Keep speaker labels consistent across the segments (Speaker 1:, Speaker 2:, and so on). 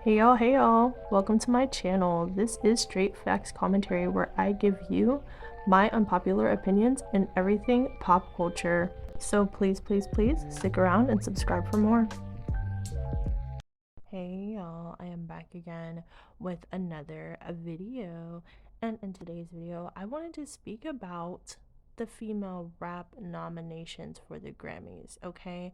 Speaker 1: Hey y'all, welcome to my channel. This is Straight Facts Commentary where I give you my unpopular opinions in everything pop culture. So please stick around and subscribe for more. Hey y'all, I am back again with another video, and in today's video I wanted to speak about the female rap nominations for the Grammys. Okay,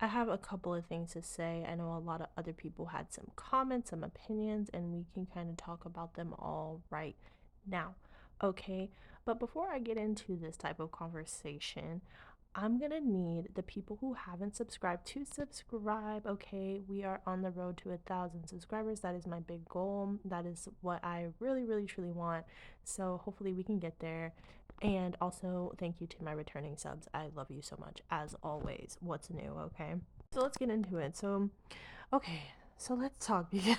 Speaker 1: I have a couple of things to say. I know a lot of other people had some comments, some opinions, and we can kind of talk about them all right now. Okay, but before I get into this type of conversation, I'm gonna need the people who haven't subscribed to subscribe. Okay, we are on the road to 1,000 subscribers. That is my big goal. That is what I really truly want. So hopefully we can get there. And also thank you to my returning subs. I love you so much as always. What's new? Okay, so let's get into it. Okay, so let's talk because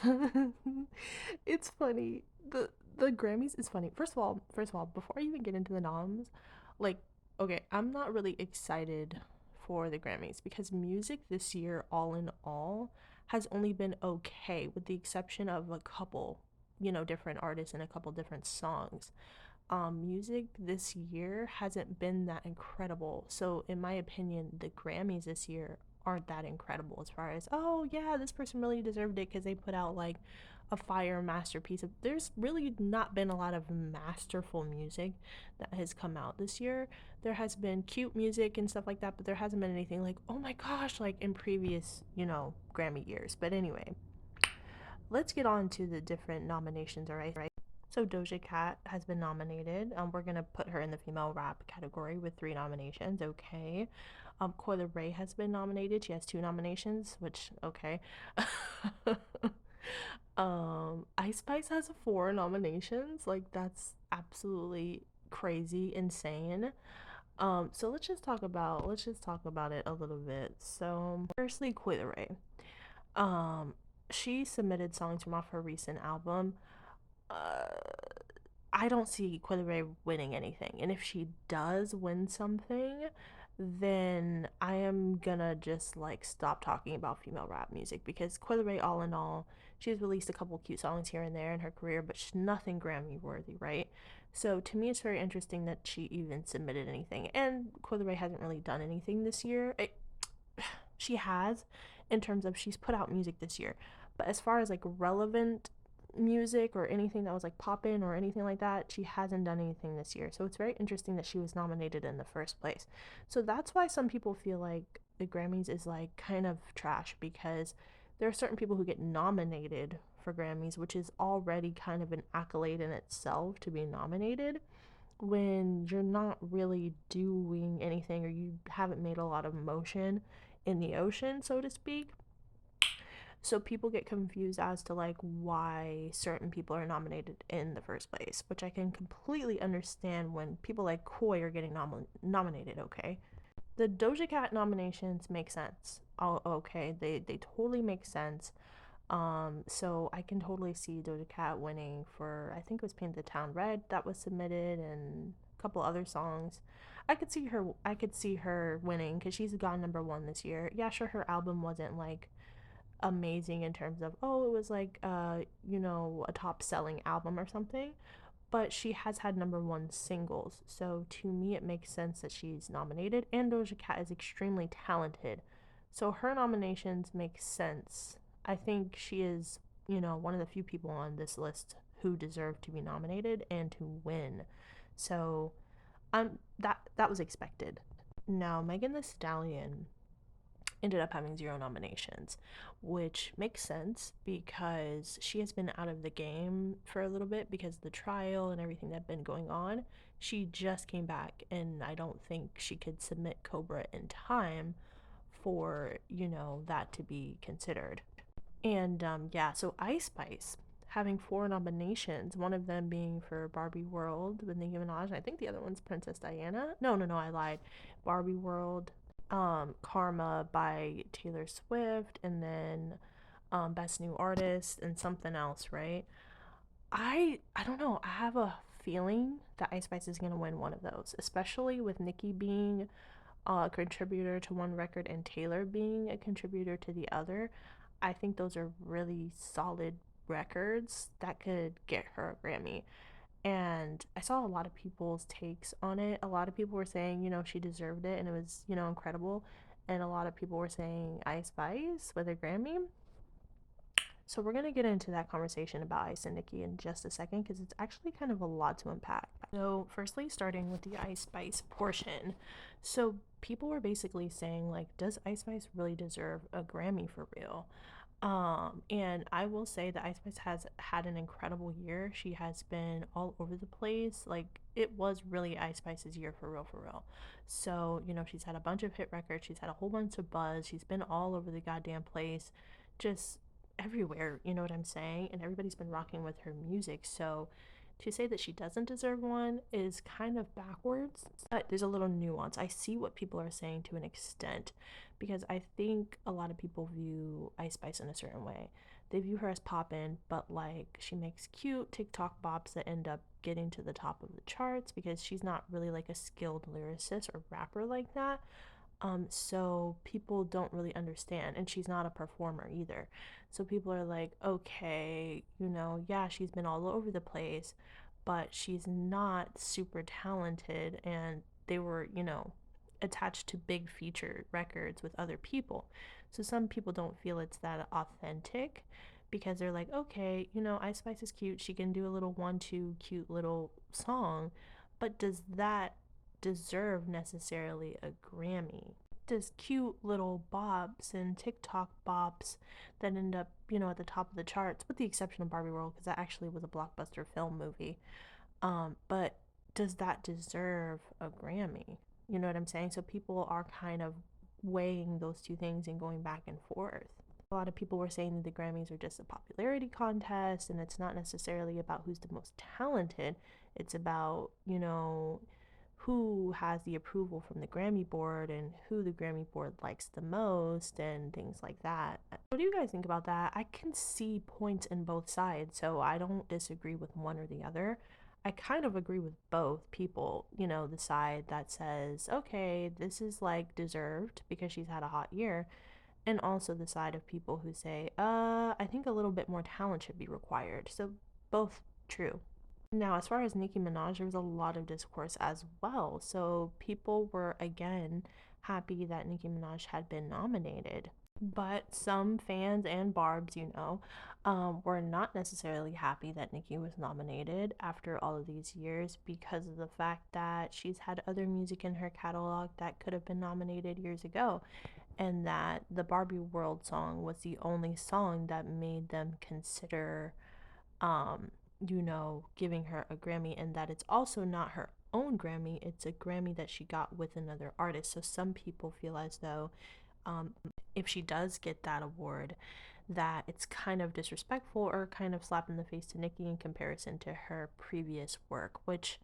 Speaker 1: it's funny. The Grammys is funny. First of all, before I even get into the noms, like, okay, I'm not really excited for the Grammys because music this year, all in all, has only been okay, with the exception of a couple, different artists and a couple different songs. Music this year hasn't been that incredible. So, in my opinion, the Grammys this year aren't that incredible as far as, oh, yeah, this person really deserved it because they put out like a fire masterpiece. There's really not been a lot of masterful music that has come out this year. There has been cute music and stuff like that, but there hasn't been anything like, oh my gosh, like in previous, Grammy years. But anyway, let's get on to the different nominations, all right? So Doja Cat has been nominated. We're gonna put her in the female rap category with 3 nominations. Okay. Coi Ray has been nominated. She has 2 nominations, which okay. Ice Spice has 4 nominations. Like that's absolutely crazy, insane. So let's just talk about it a little bit. So firstly, Coi Ray. Um, she submitted songs from off her recent album. uh, I don't see Coi Leray winning anything. And if she does win something, then I am gonna just like stop talking about female rap music because Coi Leray, all in all, she's released a couple cute songs here and there in her career, but she's nothing Grammy worthy, right? So to me, it's very interesting that she even submitted anything. And Coi Leray hasn't really done anything this year. She has, in terms of she's put out music this year, but as far as like relevant music or anything that was like poppin' or anything like that, she hasn't done anything this year. So it's very interesting that she was nominated in the first place. So that's why some people feel like the Grammys is like kind of trash, because there are certain people who get nominated for Grammys, which is already kind of an accolade in itself to be nominated, when you're not really doing anything or you haven't made a lot of motion in the ocean, so to speak. So people get confused as to like why certain people are nominated in the first place, which I can completely understand when people like Koi are getting nominated. Okay, the Doja Cat nominations make sense. Oh, okay, they totally make sense. So I can totally see Doja Cat winning for, I think it was Paint the Town Red that was submitted, and a couple other songs. I could see her winning because she's gone #1 this year. Yeah, sure, her album wasn't like amazing in terms of, oh, it was like a top selling album or something, but she has had #1 singles, so to me it makes sense that she's nominated. And Doja Cat is extremely talented, so her nominations make sense. I think she is, one of the few people on this list who deserve to be nominated and to win. So that was expected. Now Megan the Stallion ended up having 0 nominations, which makes sense because she has been out of the game for a little bit because of the trial and everything that had been going on. She just came back, and I don't think she could submit Cobra in time for, that to be considered. And yeah, so Ice Spice having 4 nominations, one of them being for Barbie World with Nicki Minaj, and I think the other one's Princess Diana. No, I lied. Barbie World, Karma by Taylor Swift, and then Best New Artist and something else, right? I don't know. I have a feeling that Ice Spice is gonna win one of those, especially with Nicki being a contributor to one record and Taylor being a contributor to the other. I think those are really solid records that could get her a Grammy. And I saw a lot of people's takes on it. A lot of people were saying, she deserved it and it was, incredible. And a lot of people were saying Ice Spice with a Grammy. So we're going to get into that conversation about Ice and Nicki in just a second because it's actually kind of a lot to unpack. So firstly, starting with the Ice Spice portion. So people were basically saying, like, does Ice Spice really deserve a Grammy for real? And I will say that Ice Spice has had an incredible year. She has been all over the place. Like, it was really Ice Spice's year for real, for real. So, she's had a bunch of hit records. She's had a whole bunch of buzz. She's been all over the goddamn place, just everywhere, you know what I'm saying? And everybody's been rocking with her music. So to say that she doesn't deserve one is kind of backwards. But there's a little nuance. I see what people are saying to an extent because I think a lot of people view Ice Spice in a certain way. They view her as poppin', but like she makes cute TikTok bops that end up getting to the top of the charts because she's not really like a skilled lyricist or rapper like that. So people don't really understand, and she's not a performer either. So people are like, okay, yeah, she's been all over the place, but she's not super talented, and they were, attached to big feature records with other people. So some people don't feel it's that authentic because they're like, okay, Ice Spice is cute. She can do a little 1-2 cute little song, but does that deserve necessarily a Grammy? Does cute little bops and TikTok bops that end up, at the top of the charts, with the exception of Barbie World, because that actually was a blockbuster film movie. But does that deserve a Grammy? You know what I'm saying? So people are kind of weighing those two things and going back and forth. A lot of people were saying that the Grammys are just a popularity contest and it's not necessarily about who's the most talented. It's about, who has the approval from the Grammy board and who the Grammy board likes the most and things like that. What do you guys think about that? I can see points in both sides, so I don't disagree with one or the other. I kind of agree with both people, the side that says, okay, this is like deserved because she's had a hot year, and also the side of people who say, I think a little bit more talent should be required. So both true. Now, as far as Nicki Minaj, there was a lot of discourse as well. So people were again happy that Nicki Minaj had been nominated. But some fans and Barbs, were not necessarily happy that Nicki was nominated after all of these years because of the fact that she's had other music in her catalog that could have been nominated years ago, and that the Barbie World song was the only song that made them consider giving her a Grammy, and that it's also not her own Grammy, it's a Grammy that she got with another artist. So some people feel as though if she does get that award, that it's kind of disrespectful or kind of slap in the face to Nicki in comparison to her previous work, which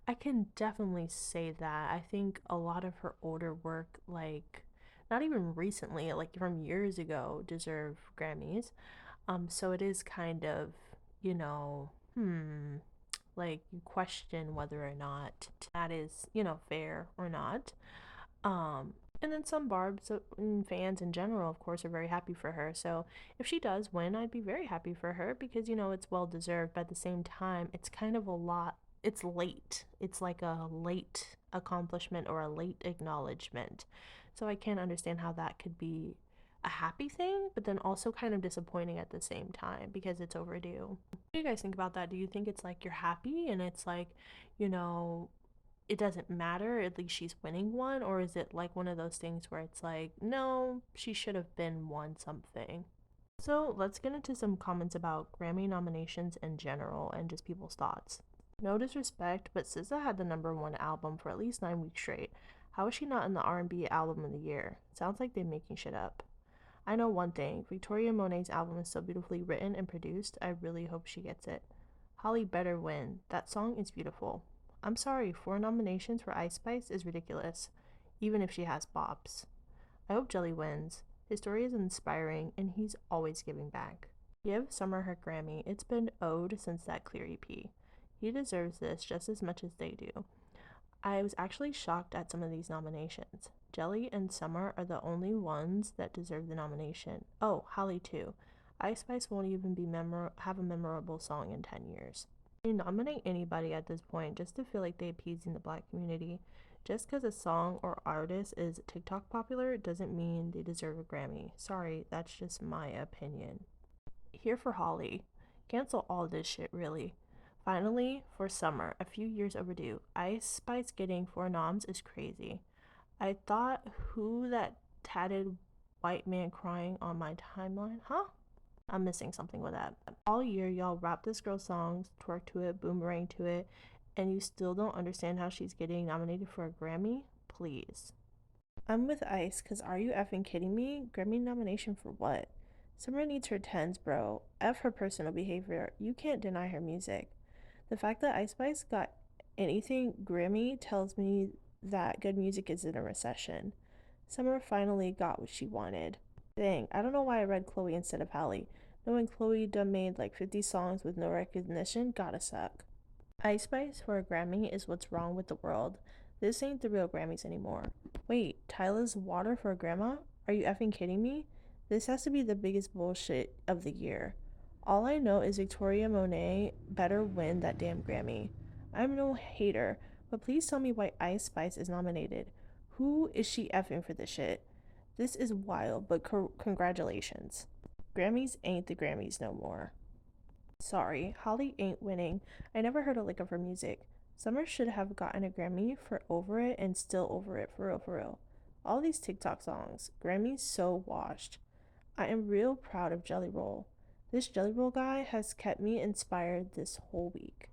Speaker 1: I can definitely say that. I think a lot of her older work, like not even recently, like from years ago, deserve Grammys. So it is kind of, you know, like you question whether or not that is, fair or not. And then some Barb's and fans in general, of course, are very happy for her. So if she does win, I'd be very happy for her because, it's well deserved. But at the same time, it's kind of a lot. It's late. It's like a late accomplishment or a late acknowledgement. So I can't understand how that could be a happy thing, but then also kind of disappointing at the same time because it's overdue. What do you guys think about that? Do you think it's like you're happy and it's like, you know, it doesn't matter, at least she's winning one? Or is it like one of those things where it's like, no, she should have been won something? So let's get into some comments about Grammy nominations in general and just people's thoughts. No disrespect, but SZA had the #1 album for at least 9 weeks straight. How is she not in the R&B album of the year? Sounds like they're making shit up. I know one thing, Victoria Monet's album is so beautifully written and produced, I really hope she gets it. Holly better win. That song is beautiful. I'm sorry, 4 nominations for Ice Spice is ridiculous, even if she has bops. I hope Jelly wins. His story is inspiring, and he's always giving back. Give Summer her Grammy. It's been owed since that Clear EP. He deserves this just as much as they do. I was actually shocked at some of these nominations. Jelly and Summer are the only ones that deserve the nomination. Oh, Holly too. Ice Spice won't even have a memorable song in 10 years. You nominate anybody at this point just to feel like they appeasing the black community. Just because a song or artist is TikTok popular doesn't mean they deserve a Grammy. Sorry, that's just my opinion. Here for Holly. Cancel all this shit, really. Finally, for Summer, a few years overdue. Ice Spice getting 4 noms is crazy. I thought, who that tatted white man crying on my timeline? Huh? I'm missing something with that. All year, y'all rap this girl's songs, twerk to it, boomerang to it, and you still don't understand how she's getting nominated for a Grammy? Please. I'm with Ice, cause are you effing kidding me? Grammy nomination for what? Summer needs her tens, bro. F her personal behavior. You can't deny her music. The fact that Ice Spice got anything Grammy tells me that good music is in a recession. Summer finally got what she wanted. Dang, I don't know why I read Chloe instead of Halle. Knowing Chloe done made like 50 songs with no recognition gotta suck. Ice Spice for a Grammy is what's wrong with the world. This ain't the real Grammys anymore. Wait, Tyla's Water for a grandma? Are you effing kidding me? This has to be the biggest bullshit of the year. All I know is Victoria Monet better win that damn Grammy. I'm no hater, but please tell me why Ice Spice is nominated. Who is she effing for this shit? This is wild, but congratulations. Grammys ain't the Grammys no more. Sorry, Holly ain't winning. I never heard a lick of her music. Summer should have gotten a Grammy for Over It and Still Over It, for real, for real. All these TikTok songs, Grammy's so washed. I am real proud of Jelly Roll. This Jelly Roll guy has kept me inspired this whole week.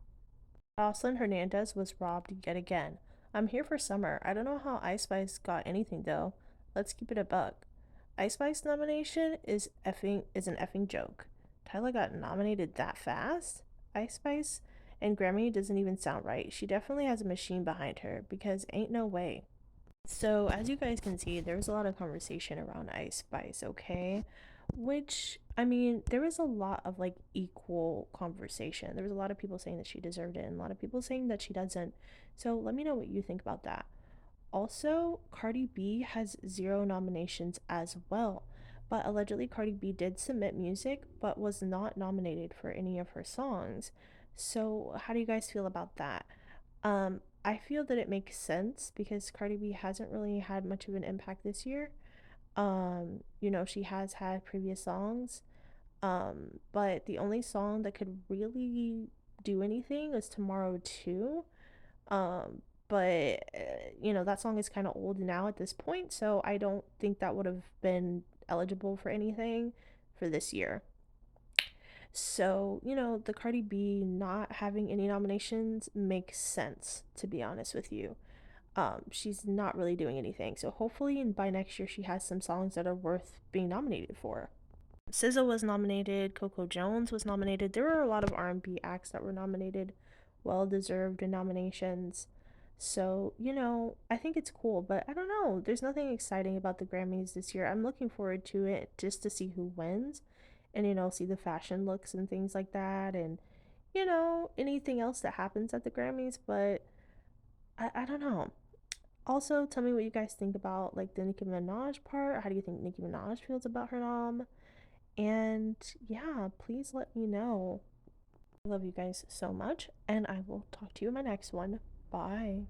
Speaker 1: Jocelyn Hernandez was robbed yet again. I'm here for Summer. I don't know how Ice Spice got anything though. Let's keep it a buck. Ice Spice nomination is an effing joke. Tyla got nominated that fast? Ice Spice and Grammy doesn't even sound right. She definitely has a machine behind her because ain't no way. So, as you guys can see, there was a lot of conversation around Ice Spice, okay? Which, I mean, there was a lot of like equal conversation. There was a lot of people saying that she deserved it, and a lot of people saying that she doesn't. So, let me know what you think about that. Also, Cardi B has 0 nominations as well. But allegedly, Cardi B did submit music but was not nominated for any of her songs. So, how do you guys feel about that? I feel that it makes sense because Cardi B hasn't really had much of an impact this year. She has had previous songs, but the only song that could really do anything was Tomorrow Too. But that song is kind of old now at this point, so I don't think that would have been eligible for anything for this year. So, the Cardi B not having any nominations makes sense, to be honest with you. She's not really doing anything. So hopefully by next year she has some songs that are worth being nominated for. SZA was nominated, Coco Jones was nominated. There were a lot of R&B acts that were nominated, well-deserved nominations. So, I think it's cool, but I don't know. There's nothing exciting about the Grammys this year. I'm looking forward to it just to see who wins and, see the fashion looks and things like that and, anything else that happens at the Grammys, but I don't know. Also, tell me what you guys think about like the Nicki Minaj part. How do you think Nicki Minaj feels about her nom? And yeah, please let me know. I love you guys so much, and I will talk to you in my next one. Bye.